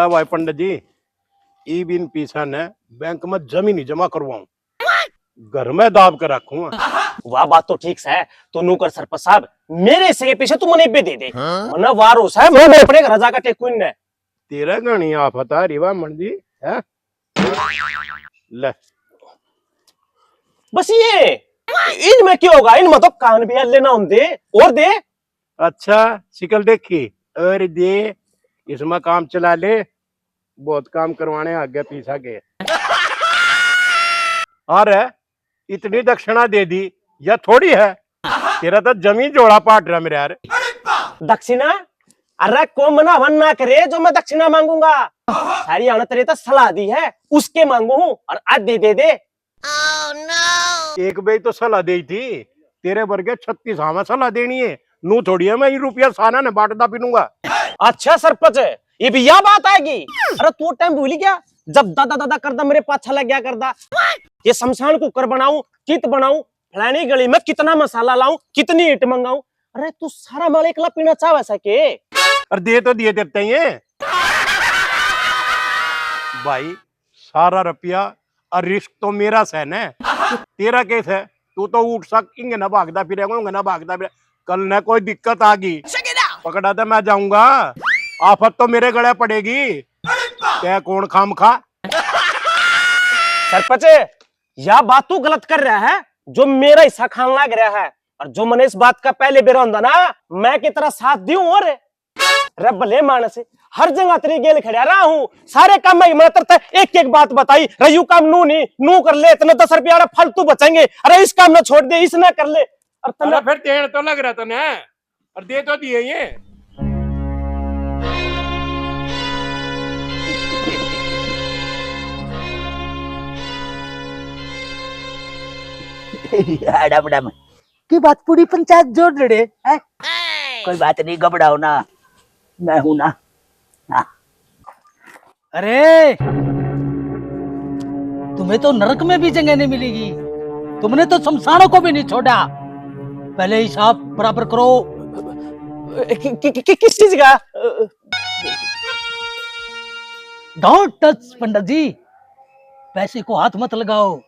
ला भाई पंडित जी, ई बिन पीसा ने बैंक में जमीन ही जमा करवाऊं, घर में दाब कर रखूं। वाह बात तो ठीक है। तो नौकर सरपंच साहब मेरे हिस्से के पीछे तू मने भी दे दे, वरना वारोस है मैं अपने घर जाकर टेकुइन ने। तेरा गणी आफत आ रिवा मन जी है। ले बस ये इनमें क्या होगा, इनमें तो कान भी लेना होंगे और दे। अच्छा शिकल देखी और दे, इसमें काम चला ले, बहुत काम करवाने आगे पीछा के। अरे इतनी दक्षिणा दे दी या थोड़ी है, तेरा तो जमीन जोड़ा पाट रहा मेरे यार। दक्षिणा? अरे कौन मना वन ना करे जो मैं दक्षिणा मांगूंगा। सारी आना तेरे तो सलाह दी है उसके मांगू हूँ और आज दे दे। एक भाई तो सलाह दी थी, तेरे वर्गे 36 में सलाह देनी है, नू थोड़ी है मैं ये रुपया साना ने बांटता पीनूंगा। अच्छा सरपंच ये भी यह बात आएगी। अरे तू टाइम भूली क्या जब दादा दादा करदा मेरे पाछा लग गया करदा, ये शमशान कुकर बनाऊं, कित बनाऊं, फलानी गली में कितना मसाला लाऊं, कितनी ईट मंगाऊं। अरे तू सारा माल एकला पीना चाह वैसा के? और दे तो दिए देते ही भाई, सारा रुपया और रिस्क तो मेरा सहन है, तेरा केस है। तू तो उठ सक इंगे ना भागता फिरेगा ना भागता फिरे, कल न कोई दिक्कत आ गई पकड़ा तो मैं जाऊंगा, आफत तो मेरे गले पड़ेगी। क्या कौन खाम खा। सरपंच यह बात तू गलत कर रहा है, जो मेरा हिस्सा खान लग रहा है, और जो मैंने इस बात का पहले बेरा होता ना मैं की तरह साथ दूं। और रे भले मानस हर जगह तेरी गेल खड़ा रहा हूँ, सारे काम में हिम्मत एक एक बात बताई, रयू काम नू नहीं नू कर ले, इतने 10 रुपया फालतू बचेंगे, अरे इस काम ना छोड़ दे, इस ना कर ले। और फिर तेल तो लग रहा था ना, और दे तो दिए ये। की बात पूरी पंचायत जोड़ रहे हैं। कोई बात नहीं घबराओ ना, मैं हूं ना। हाँ। अरे तुम्हें तो नरक में भी जगह नहीं मिलेगी, तुमने तो शमशानों को भी नहीं छोड़ा। पहले हिसाब बराबर करो। किस चीज का? डोंट टच पंडित जी, पैसे को हाथ मत लगाओ,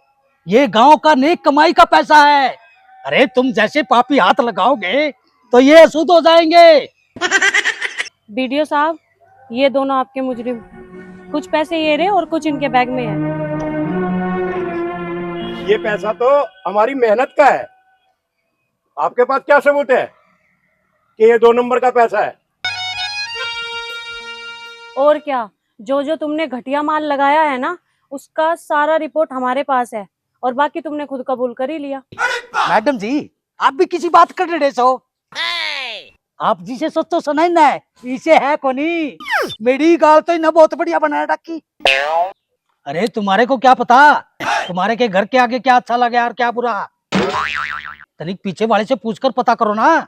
ये गांव का नेक कमाई का पैसा है। अरे तुम जैसे पापी हाथ लगाओगे तो ये अशुद्ध हो जाएंगे। बीडीओ साहब ये दोनों आपके मुजरिम, कुछ पैसे ये रहे और कुछ इनके बैग में है। ये पैसा तो हमारी मेहनत का है, आपके पास क्या सबूत है कि ये 2 नंबर का पैसा है? और क्या, जो जो तुमने घटिया माल लगाया है ना उसका सारा रिपोर्ट हमारे पास है, और बाकी तुमने खुद कबूल कर ही लिया। मैडम जी आप भी किसी बात कर रहे हो, आप जिसे सोचो सुनाई ना है, इसे है कोनी। मेरी गाल तो इन्हें बहुत बढ़िया बना रखी। अरे तुम्हारे को क्या पता, तुम्हारे के घर के आगे क्या अच्छा लगे और क्या बुरा, तनिक पीछे वाले से पूछकर पता करो ना।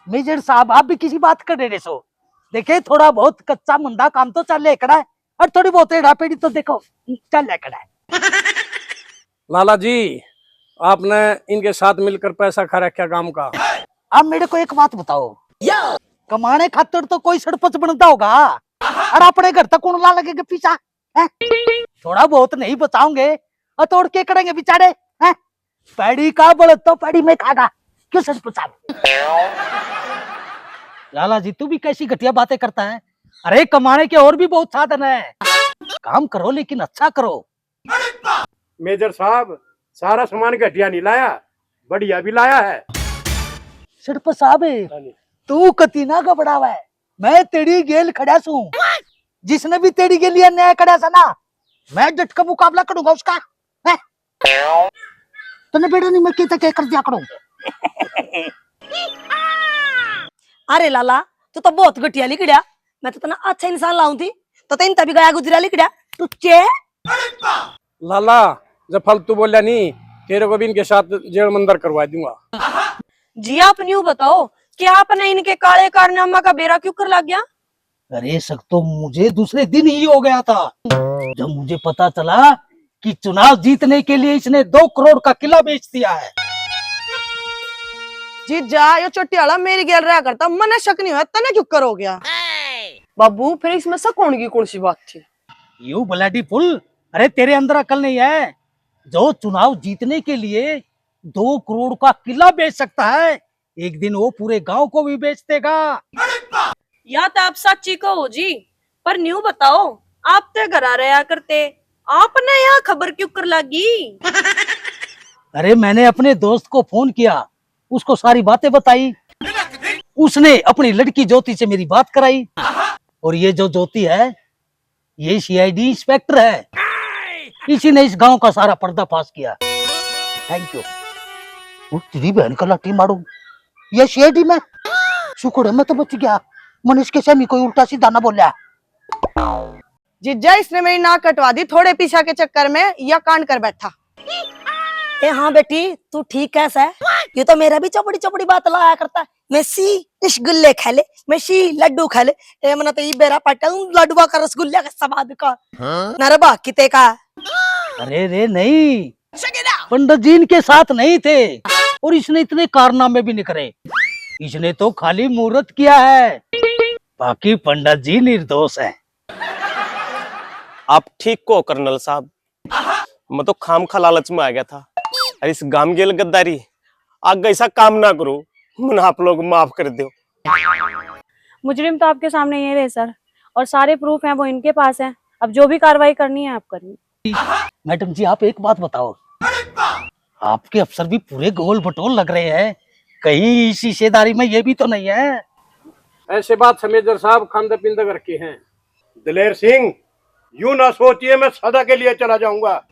मेजर साहब आप भी किसी बात कर रहे हो, देखे थोड़ा बहुत कच्चा मंदा काम तो चल लेकड़ा है, और थोड़ी बहुत एड़ा पेड़ी तो देखो चल लेकड़ा है। लाला जी आपने इनके साथ मिलकर पैसा खा रखा काम का। अब मेरे को एक बात बताओ, कमाने खातिर तो कोई सरपंच बनता होगा, और अपने घर तक कौन ला लगेगा पीछा है? थोड़ा बहुत नहीं बचाओगे और तोड़ के करेंगे बेचारे हैं? पैड़ी का बल तो पैड़ी में खागा, क्यों सरपंच साहब? लाला जी तू भी कैसी घटिया बातें करता है। अरे कमाने के और भी बहुत साधन है, काम करो लेकिन अच्छा करो। मेजर साहब सारा सामान घटिया नहीं लाया, बढ़िया भी लाया है। सरपंच साहब तू कती ना घबरावा है, मैं तेरी गेल खड़ा सू, जिसने भी तेरी गेल अन्याय खड़ा सा ना मैं डट का मुकाबला करूंगा उसका। तूने बेटा नहीं मैं कहता क्या कर दिया करूं। अरे लाला तू तो बहुत घटिया लिखड़ा, मैं तो तना अच्छा इंसान लाऊं थी तो तेन तभी गया गुजरा लिखड़ा तू चे। लाला जब फालतू बोलिया नहीं, तेरे को भी इनके साथ जेल मंदिर करवा दूंगा। जी आप न्यू बताओ कि आपने इनके काले कारनामा का बेरा क्यों कर लग गया? अरे शक तो मुझे दूसरे दिन ही हो गया था, जब मुझे पता चला कि चुनाव जीतने के लिए इसने 2 करोड़ का किला बेच दिया है। जी जा यो चोटी वाला मेरी गेल रहा करता, मने शक नहीं हुआ तने क्यों करो गया? बाबू फिर इसमें शक होने की कौन सी बात थी? यू ब्लडी फुल, अरे तेरे अंदर अकल नहीं है? जो चुनाव जीतने के लिए 2 करोड़ का किला बेच सकता है, एक दिन वो पूरे गांव को भी बेच देगा। या तो आप सच्ची कहो जी, पर न्यू बताओ, आप ते घर आ रहा करते, आपने यहाँ खबर क्यों कर लगी? अरे मैंने अपने दोस्त को फोन किया, उसको सारी बातें बताई, उसने अपनी लड़की ज्योति से मेरी बात कराई, और ये जो ज्योति है ये सीआईडी इंस्पेक्टर है, इसी ने इस गांव का सारा पर्दाफाश किया। Thank you. वो तेरी बहन का लाठी मारू, ये सीआईडी में शुक्र है मैं तो बच गया। मनीष के सामने कोई उल्टा सीधा ना बोला। जीजा इसने मेरी नाक कटवा दी थोड़े पीछा के चक्कर में, या कांड कर बैठा। ए हाँ बेटी, तू ठीक कैसा है? ये तो मेरा भी चौपड़ी चौपड़ी बात लाया करता है। मेसी रसगुल्ले खा ले, मेसी लड्डू खा ले, ए मना तो ये बेरा पाटा लड्डुआ का रसगुल्ले का स्वाद का नरबा किते का। अरे रे नहीं, पंडित जी इनके साथ नहीं थे, और इसने इतने कारनामे भी नहीं करे, इसने तो खाली मुहूर्त किया है, बाकी पंडित जी निर्दोष है। आप ठीक को कर्नल साहब, मैं तो खामखा लालच में आ गया था। अरे इस गाम गेल गद्दारी आगे ऐसा काम ना करो, मन आप लोग माफ कर दो। मुजरिम तो आपके सामने ये रहे सर, और सारे प्रूफ हैं वो इनके पास हैं। अब जो भी कार्रवाई करनी है आप करिए। मैडम जी आप एक बात बताओ, आपके अफसर भी पूरे गोल बटोल लग रहे हैं, कहीं इस हिस्सेदारी में ये भी तो नहीं है? ऐसे बात समेजर साहब खांदा पिंदा करके हैं। दिलेर सिंह, यूं ना सोचिए मैं सदा के लिए चला जाऊंगा।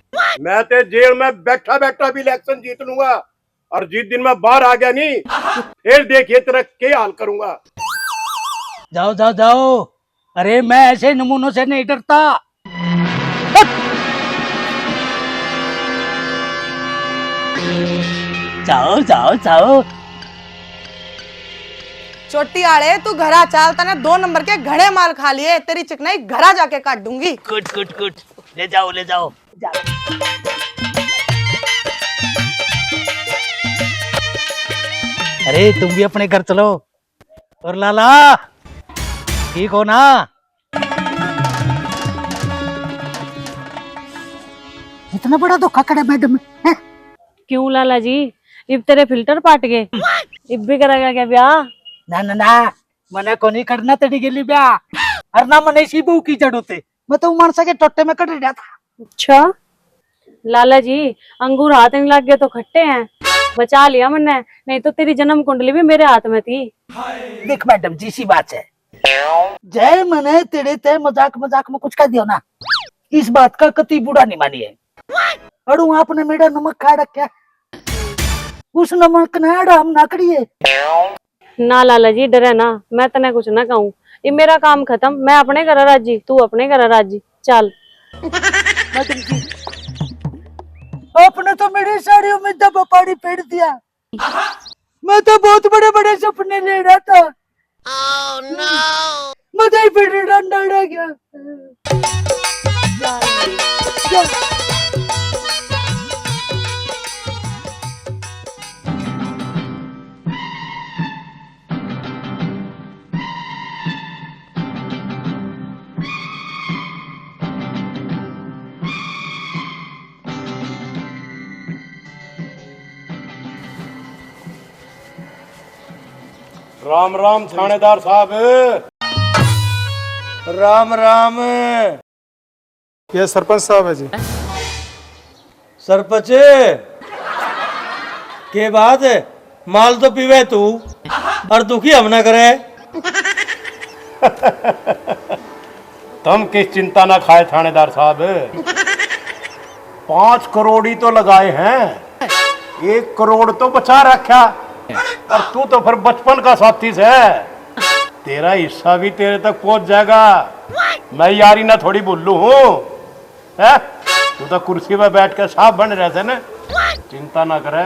मैं तो जेल में बैठा बैठा भी इलेक्शन जीत लूंगा, और जिस दिन मैं बाहर आ गया नहीं, फिर देखिए तेरा क्या हाल करूंगा। जाओ जाओ जाओ, अरे मैं ऐसे नमूनों से नहीं डरता। जाओ जाओ जाओ। चोटी आड़े तू घरा चाल, तने 2 नंबर के घड़े माल खा लिए, तेरी चिकनाई घरा जाके काट दूंगी। गुड गुड गुड, ले जाओ ले जाओ। अरे तुम भी अपने घर चलो। और लाला ठीक हो ना? इतना बड़ा धोखा करा मैडम। क्यों लाला जी, इब तेरे फिल्टर पाट गए, इब भी करेगा क्या ब्याह? ना ना ना, मने को नहीं करना तेरी गेली ब्याह, और ना मने इसी बहू की जड़ होते, मैं तो मानसा के टोटे में कट रहा था। अच्छा लाला जी, अंगूर हाथ नहीं लग गए तो खट्टे हैं, बचा लिया मैंने, नहीं तो तेरी जन्म कुंडली भी मेरे हाथ में थी। देख मैडम जी सी बात है, जय मने तेरे ते मजाक मजाक में कुछ कह दियो ना, इस बात का कति बुरा नहीं मानिए। अड़ू आपने मेरा नमक खा रखा, उस नमक ने हम ना करिए। ना लाला जी डरे ना, मैं तने कुछ ना कहूँ, ये मेरा काम खत्म, मैं अपने घर राजी, तू अपने घर राजी, चल। मैडम जी आपने तो मेरी साड़ियों में दबा पानी फेर दिया, मैं तो बहुत बड़े बड़े सपने ले रहा था। oh, no. मुझे ही फिर डंडा रह गया। राम राम थानेदार साहब। राम राम। ये सरपंच साहब है जी। सरपंच के बाद माल तो पीवे तू और दुखी हम ना करे। तुम किस चिंता ना खाए थानेदार साहब, 5 करोड़ ही तो लगाए हैं, 1 करोड़ तो बचा रखा, और तू तो फिर बचपन का साथी से, तेरा हिस्सा भी तेरे तक पहुंच जाएगा। मैं यारी ना थोड़ी बोलू हूँ, तू तो कुर्सी पे बैठ के साहब बन रहे थे ना, चिंता ना करे,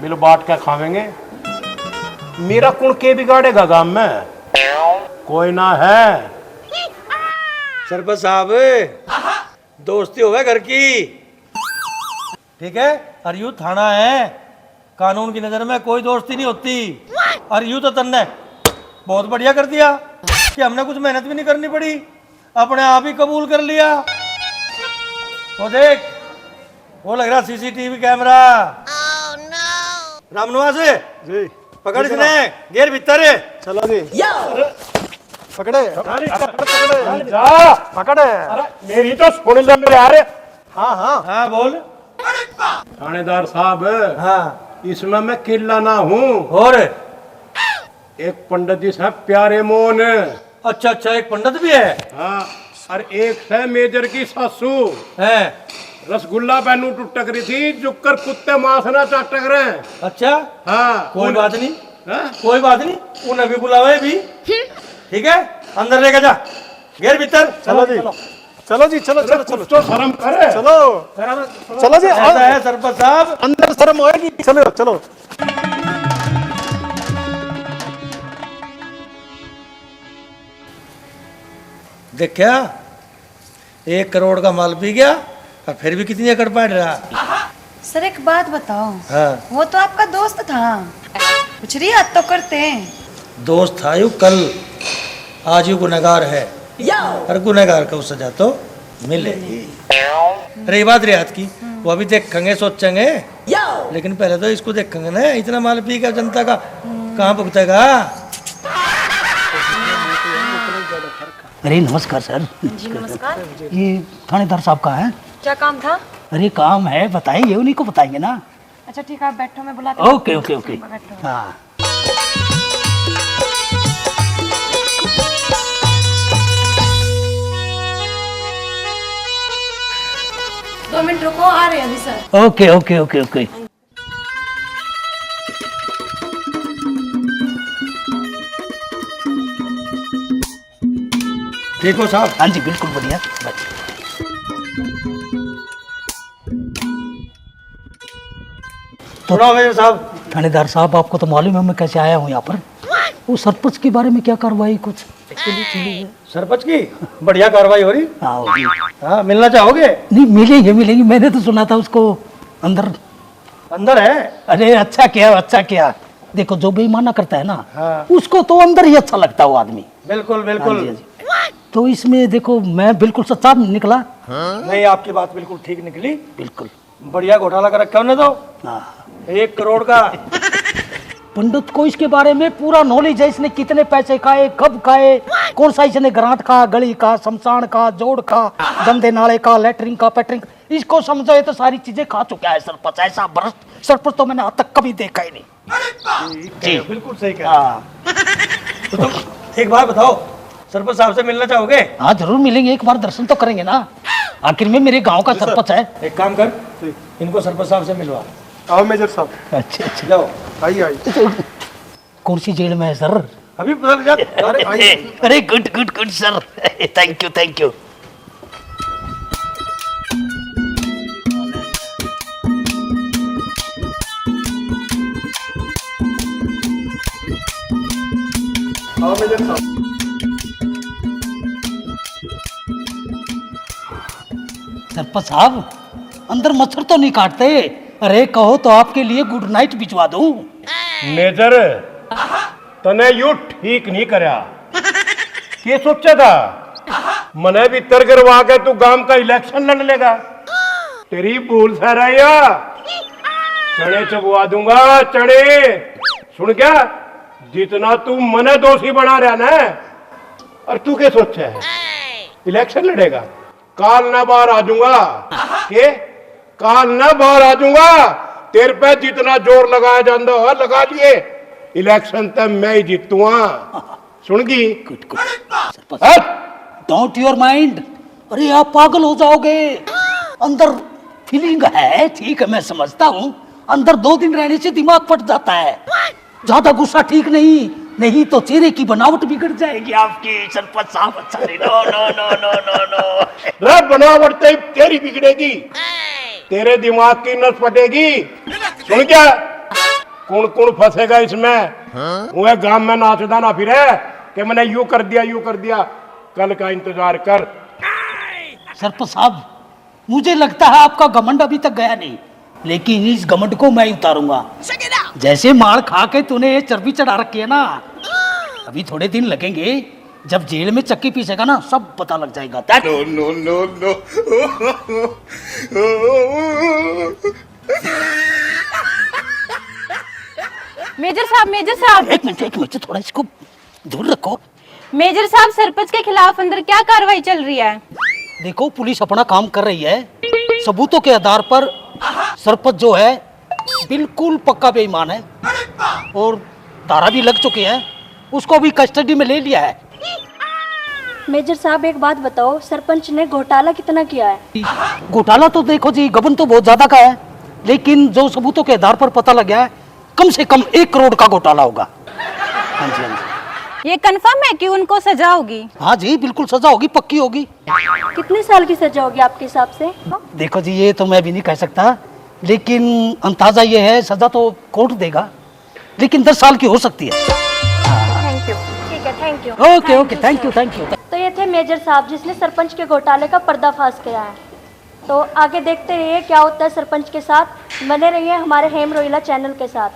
मिल बांट के खावेंगे। मेरा कुण के बिगाड़ेगा गांव में, कोई ना है। सरपंच साहब दोस्ती होवे घर की, ठीक है, और यूं थाना है, कानून की नजर में कोई दोस्ती नहीं होती, और यूं तो तन्ने बहुत बढ़िया कर दिया। कि हमने कुछ मेहनत भी नहीं करनी पड़ी, अपने आप ही कबूल कर लिया। वो देख, वो लग रहा सीसीटीवी कैमरा। रामनुआ से जी पकड़ इसने, गेर भीतर है। चलो जी पकड़े पकड़े। अरे मेरी तो सुन ले मेरे यार। हाँ हाँ हाँ बोल। थानेदार साहब, हाँ इसमें मैं किल्ला ना हूँ। और एक पंडित जी साहब प्यारे मोहन। अच्छा अच्छा, एक पंडित भी है। हाँ, और एक है मेजर की सासू। है रसगुल्ला पहनू टुटक रही थी, जुकर कुत्ते मांसना चाटक रहे। अच्छा, हाँ कोई बात नहीं, हाँ? कोई बात नहीं, उन्हें भी बुलावे भी। ठीक है, अंदर लेकर जा, गेर भीतर। चलो जी चलो जी चलो चलो चलो तो शर्म करे। चलो चलो जी ऐसा है सरपंच साहब, अंदर शर्म होएगी। चलो चलो देख क्या 1 करोड़ का माल पी गया और फिर भी कितनी एकड़ पाट रहा। सर एक बात बताओ, हाँ वो तो आपका दोस्त था, कुछ रियायत तो करते हैं। दोस्त था यू कल, आज यू गुनहगार है और गुनहगार को सजा तो मिलेगी। अरे ये बात रियायत की, वो अभी देखेंगे सोचेंगे, लेकिन पहले तो इसको देखेंगे ना। इतना माल पी कर जनता का कहाँ भुगतेगा। अरे नमस्कार सर। जी नमस्कार। ये थानेदार साहब का है। क्या काम था? अरे काम है, बताएंगे उन्हीं को बताएंगे ना। अच्छा ठीक है, आप बैठो, मैं बुलाती हूँ। Okay okay okay. बैठो। हाँ 2 मिनट रुको, आ रहे हैं अभी sir. Okay okay okay okay. ठीक हो साहब? हाँ जी बिल्कुल बढ़िया। थोड़ा मेजर साहब। थानेदार साहब आपको तो मालूम है मैं कैसे आया हूँ यहाँ पर। वो सरपंच के बारे में क्या कार्रवाई कुछ सरपंच की बढ़िया कार्रवाई हो रही। हाँ होगी। हाँ, मिलना चाहोगे? नहीं मिलेंगे मिलेंगे, मैंने तो सुना था उसको अंदर। अंदर है। अरे अच्छा क्या अच्छा क्या, देखो जो बेईमाना करता है ना, हाँ। उसको तो अंदर ही अच्छा लगता है वो आदमी। बिल्कुल हाँ बिल्कुल। जी, हाँ जी। तो इसमें देखो मैं बिल्कुल सच्चा निकला। नहीं, आपकी बात बिल्कुल ठीक निकली। बिल्कुल बढ़िया घोटाला कर रखा उन्हें तो। हाँ। 1 करोड़ का। पंडित को इसके बारे में पूरा नॉलेज है, इसने कितने पैसे खाए, कब खाए, कौन सा इसने ग्रांट का, गली का, शमशान का, जोड़ का, गंदे नाले का, लेटरिन का, पेटरिंग, इसको समझो तो सारी चीजें खा चुका है सरपंच। ऐसा भ्रष्ट सरपंच तो मैंने आज तक कभी देखा ही नहीं। जी बिल्कुल सही कहा। हाँ तो तुम एक बात बताओ, सरपंच साहब से मिलना चाहोगे? हाँ जरूर मिलेंगे, एक बार दर्शन तो करेंगे ना, आखिर में मेरे गांव का सरपंच है। एक काम कर, इनको सरपंच साहब से मिलवा। आओ मेजर साहब। अच्छा अच्छा। जाओ। आइए आइए। कौन सी जेल में है सर? अभी पता लग जा। अरे आइए। अरे good good good sir, thank you thank you. आओ मेजर साहब। सरपंच साहब अंदर मच्छर तो नहीं काटते? अरे कहो तो आपके लिए गुड नाइट भिजवा दूं। मेजर तने यू ठीक नहीं करया। के सोचा था मने भी तर करवा के तू गांव का इलेक्शन लड़ लेगा? तेरी भूल सहराया, चने चबवा दूंगा चने। सुन क्या, जितना तू मने दोषी बना रहा ना, और तू क्या सोचा है इलेक्शन लड़ेगा? काल ना बाहर आ जाऊंगा के, काल ना बाहर आ जाऊंगा। तेरे पे जितना जोर लगाया जाता हो लगा दिए, इलेक्शन तक मैं ही जीतूंगा। सुनगी? Don't your mind. अरे आप पागल हो जाओगे, अंदर फीलिंग है, ठीक है मैं समझता हूँ, अंदर 2 दिन रहने से दिमाग फट जाता है, ज्यादा गुस्सा ठीक नहीं, नहीं तो चेहरे की बनावट बिगड़ जाएगी आपकी। सरपंच साहब अच्छा नहीं। No no no no no no. रे बनावट तेरी बिगड़ेगी, तेरे दिमाग की नस फटेगी। सुन क्या, कौन कौन फंसेगा इसमें? वह गांव में नाचदा ना फिरे कि मैंने यूं कर दिया। कल का इंतजार कर। सरपंच साहब मुझे लगता है आपका घमंड अभी तक गया नहीं, लेकिन इस घमंड को मैं उतारूंगा। जैसे मार खा के तूने ये चर्बी चढ़ा रखी है ना, अभी थोड़े दिन लगेंगे, जब जेल में चक्की पीसेगा ना सब पता लग जाएगा। मेजर साहब एक मिनट थोड़ा इसको दूर रखो। मेजर साहब, सरपंच के खिलाफ अंदर क्या कार्रवाई चल रही है? देखो पुलिस अपना काम कर रही है, सबूतों के आधार पर सरपंच जो है बिल्कुल पक्का बेईमान है और धारा भी लग चुकी है, उसको भी कस्टडी में ले लिया है। मेजर साहब एक बात बताओ, सरपंच ने घोटाला कितना किया है? घोटाला तो देखो जी, गबन तो बहुत ज्यादा का है, लेकिन जो सबूतों के आधार पर पता लग गया है कम से कम 1 करोड़ का घोटाला होगा। हाँ जी, हाँ जी। ये कंफर्म है कि उनको सजा होगी? हाँ जी बिल्कुल सजा होगी, पक्की होगी। कितने साल की सजा होगी आपके हिसाब से? देखो जी ये तो मैं भी नहीं कह सकता, लेकिन अंदाजा ये है सजा तो कोर्ट देगा, लेकिन 10 साल की हो सकती है। Thank you. ठीक है, thank you. Okay thank you. तो ये थे मेजर साहब जिसने सरपंच के घोटाले का पर्दाफाश किया है। तो आगे देखते रहिए क्या होता है सरपंच के साथ। बने रहिए हमारे हेम रोहिला चैनल के साथ।